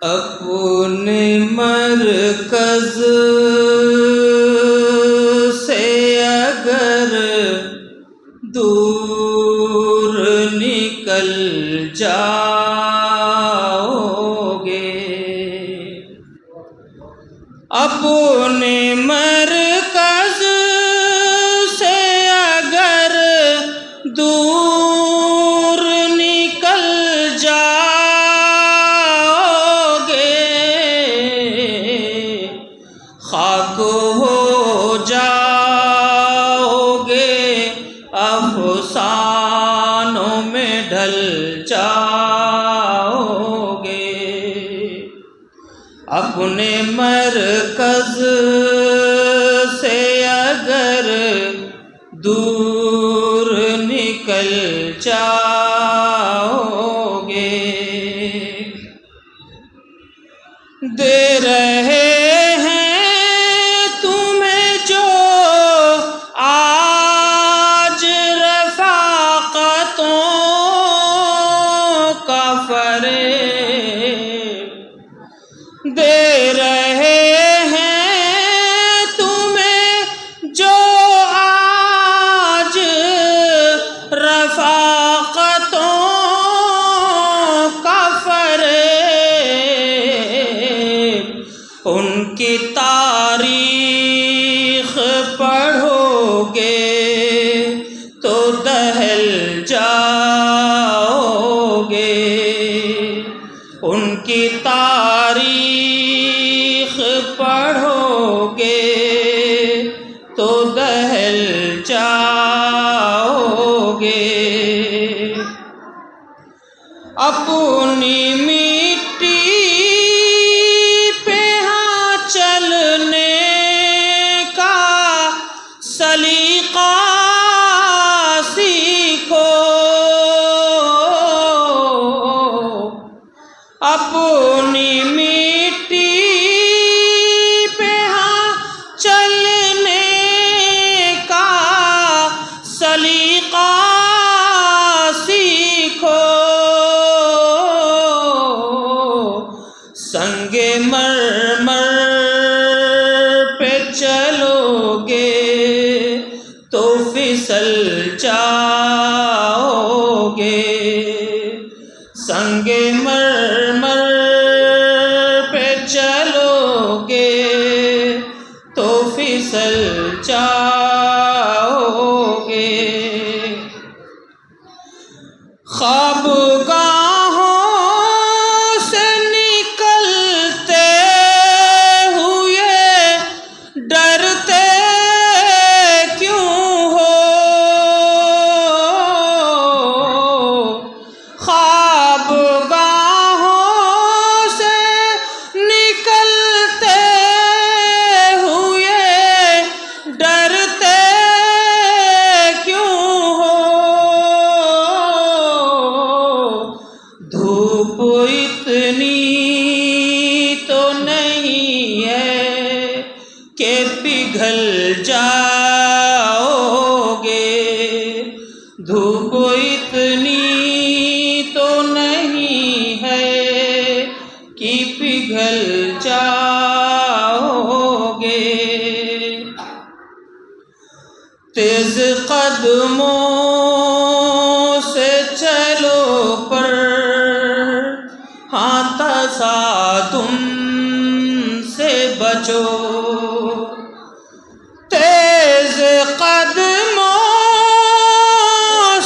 اپنے مرکز سے اگر دور نکل جاؤ گے، اپنے مرکز سے اگر دور نکل جاؤ گے، خاک ہو جاؤ گے، افسانوں میں ڈھل جاؤ گے، اپنے مرکز سے اگر دور نکل جاؤ گے۔ دے رہے ہیں تمہیں جو آج رفاقتوں کا فریب، دے رہے ہیں تمہیں جو آج رفاقتوں کا فریب، ان کی تاریخ پڑھو گے تو دہل جاؤ گے، ان کی تاریخ پڑھو گے تو دہل جاؤ گے، اپنی مٹی پہ ہاں چلنے کا سلیقہ سیکھو، اپنی مٹی پہ ہاں چلنے کا سلیقہ سیکھو، سنگ مرمر پہ چلو گے تو پھسل جاؤ گے، سنگ مرمر پہ چلو گے تو پھسل جاؤ گے، خوابگاہوں سے نکلتے ہوئے ڈرتے کیوں ہو، خوابگاہوں سے نکلتے ہوئے ڈرتے کیوں ہو، دھوپ اتنی تو نہیں ہے کہ پگھل جاؤ گے، دھوپ اتنی تو نہیں ہے کہ پگھل جاؤ گے، تیز قدموں سے چلو پر ہاں تصادم سے بچو، تیز قدموں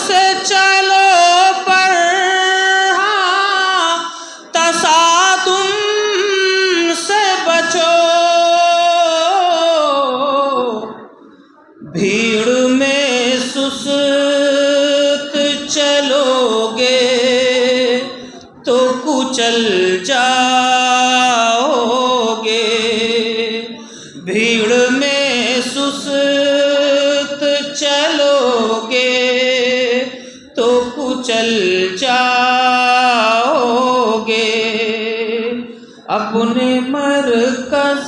سے چلو پر ہاں تصادم سے بچو، بھیڑ میں سست چلو گے تو کچل جاؤ گے، بھیڑ میں سست چلو گے تو کچل جاؤ گے، اپنے مرکز